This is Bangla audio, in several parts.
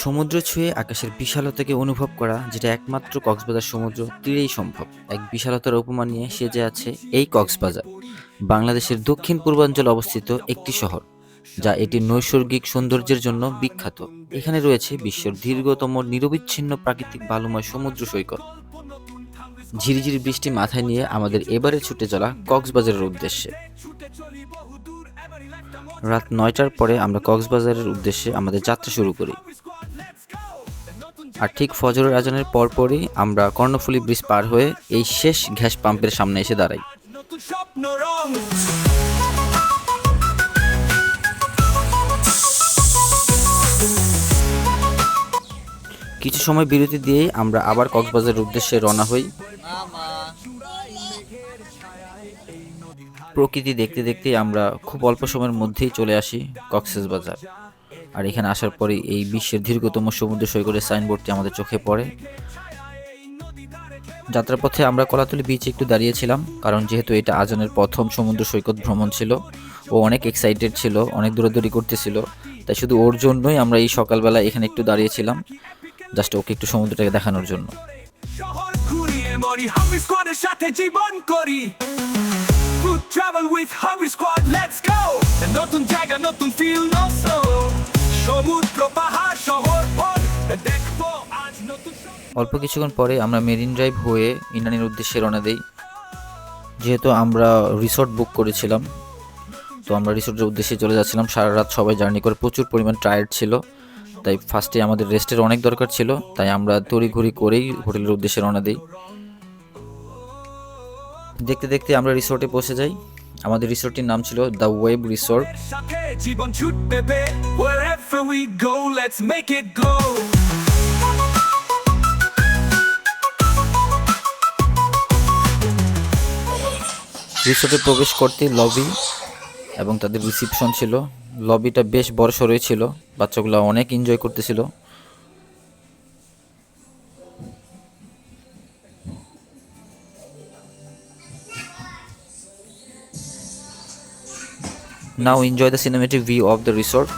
সমুদ্র ছুঁয়ে আকাশের বিশালতাকে অনুভব করা, যেটা একমাত্র কক্সবাজার সমুদ্র তীরেই সম্ভব। এক বিশালতার উপমা নিয়ে সেজে আছে এই কক্সবাজার, বাংলাদেশের দক্ষিণ পূর্বাঞ্চলে অবস্থিত একটি শহর, যা এটির নৈসর্গিক সৌন্দর্যের জন্য বিখ্যাত। এখানে রয়েছে বিশ্বের দীর্ঘতম নিরবিচ্ছিন্ন প্রাকৃতিক বালুময় সমুদ্র সৈকত। ঝিরিঝিরি বৃষ্টি মাথায় নিয়ে আমাদের এবারে ছুটে চলা কক্সবাজারের উদ্দেশ্যে। রাত 9টার পরে আমরা কক্সবাজারের উদ্দেশ্যে আমাদের যাত্রা শুরু করি। আর ঠিক ফজরের আজানের পরপরই আমরা কর্ণফুলী ব্রিজ পার হয়ে এই শেষ গ্যাস পাম্পের সামনে এসে দাঁড়াই। কিছু সময় বিরতি দিয়েই আমরা আবার কক্সবাজারের উদ্দেশ্যে রওনা হই। প্রকৃতি দেখতে দেখতেই আমরা খুব অল্প সময়ের মধ্যেই চলে আসি কক্সবাজার। আর এখানে আসার পরে এই বিশ্বের দীর্ঘতম সমুদ্র সৈকতের সাইনবোর্ডটি আমাদের চোখে পড়ে। যাত্রাপথে আমরা কলাতলি বিচে একটু দাঁড়িয়েছিলাম, কারণ যেহেতু এটা আজানের প্রথম সমুদ্র সৈকত ভ্রমণ ছিল, ও অনেক এক্সাইটেড ছিল, অনেক দৌড়াদৌড়ি করতেছিল, তাই শুধু ওর জন্যই আমরা এই সকালবেলা এখানে একটু দাঁড়িয়েছিলাম, জাস্ট ওকে একটু সমুদ্রটাকে দেখানোর জন্য। Travel with Hungry Squad, let's go! নতুন জায়গা, নতুন ফিল, সমুদ্র পাহাড় শহর দেখবো আজ নতুন। অল্প কিছুক্ষণ পরে আমরা মেরিন ড্রাইভ হয়ে ইনানির উদ্দেশ্যে রওনা দেই। যেহেতু আমরা রিসোর্ট বুক করেছিলাম, তো আমরা রিসোর্টের উদ্দেশ্যে চলে যাচ্ছিলাম। সারা রাত সবাই জার্নি করে প্রচুর পরিমাণ টায়ার্ড ছিল, তাই ফার্স্টে আমাদের রেস্টের অনেক দরকার ছিল, তাই আমরা তড়িঘড়ি করেই হোটেলের উদ্দেশ্যে রওনা দিই। দেখতে দেখতে আমরা রিসোর্টে পৌঁছে যাই। আমাদের রিসোর্টটির নাম ছিল দ্য ওয়েব রিসোর্ট। রিসোর্টে প্রবেশ করতে লবি এবং তাদের রিসিপশন ছিল। লবিটা বেশ বড়সড়ই ছিল, বাচ্চাগুলো অনেক এনজয় করতেছিল। Now enjoy the cinematic view of the resort.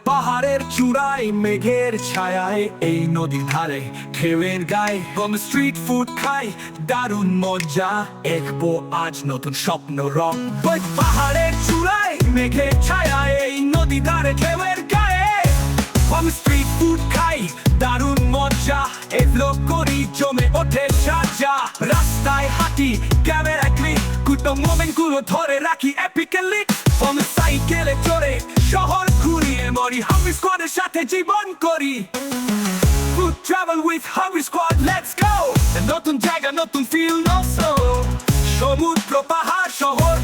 পাহাড়ের চূড়ায় মেঘের ছায়ায় এই নদীর ধারে ঢেউয়ের গায়ে বম স্ট্রিট ফুড খাই, দারুণ মজা দেখবো আজ নতুন স্বপ্ন রং। পাহাড়ের চূড়ায় মেঘের ছায়ায় এই নদী ধারে ঢেউয়ের গায়ে বম স্ট্রিট ফুড খাই, দারুণ মজা এগুলো করি জমে ওঠে সাজা। রাস্তায় হাঁটি ক্যামেরা ক্লিক, গুড মোমেন্ট গুলো ধরে রাখি এপিক্যালি। বম সাইকেলে চড়ে শহর ঘুরিয়ে মরি, হাংরি স্কোয়াডের সাথে জীবন করি। Travel with Hungry Squad, let's go! নতুন জায়গা, নতুন ফিল, সমুদ্র পাহাড় শহর।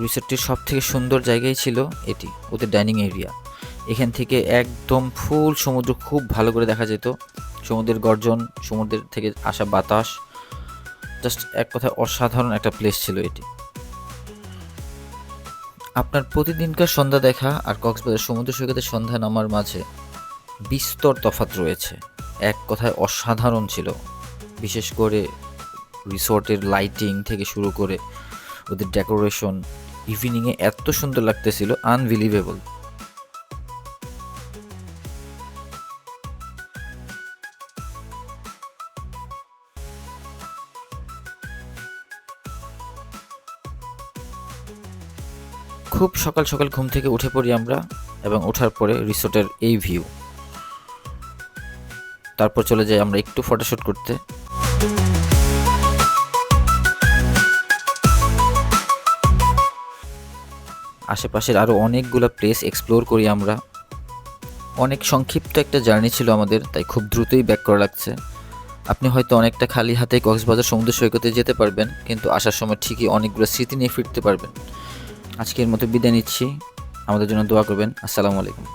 রিসোর্টটির সব থেকে সুন্দর জায়গায় ছিল এটি, ওদের ডাইনিং এরিয়া। এখান থেকে একদম ফুল সমুদ্র খুব ভালো করে দেখা যেত। সমুদ্রের গর্জন, সমুদ্রের থেকে আসা বাতাস, জাস্ট এক কথায় অসাধারণ একটা প্লেস ছিল এটি। আপনার প্রতিদিনকার সন্ধ্যা দেখা আর কক্সবাজার সমুদ্র সৈকতের সন্ধ্যা নামার মাঝে বিস্তর তফাৎ রয়েছে। এক কথায় অসাধারণ ছিল, বিশেষ করে রিসোর্টের লাইটিং থেকে শুরু করে ওদের ডেকোরেশন, ইভিনিংয়ে এত সুন্দর লাগতেছিল, আনবিলিভেবল। খুব সকাল সকাল ঘুম থেকে উঠে পড়ি আমরা, এবং ওঠার পরে রিসোর্টের এই ভিউ। তারপর চলে যাই আমরা একটু ফটোশ্যুট করতে। আশেপাশের আরও অনেকগুলো প্লেস এক্সপ্লোর করি আমরা। অনেক সংক্ষিপ্ত একটা জার্নি ছিল আমাদের, তাই খুব দ্রুতই ব্যাক করা লাগছে। আপনি হয়তো অনেকটা খালি হাতে কক্সবাজার সমুদ্র সৈকতে যেতে পারবেন, কিন্তু আসার সময় ঠিকই অনেকগুলো স্মৃতি নিয়ে ফিরতে পারবেন। আজকের মতো বিদায় নিচ্ছি। আমাদের জন্য দোয়া করবেন। আসসালামু আলাইকুম।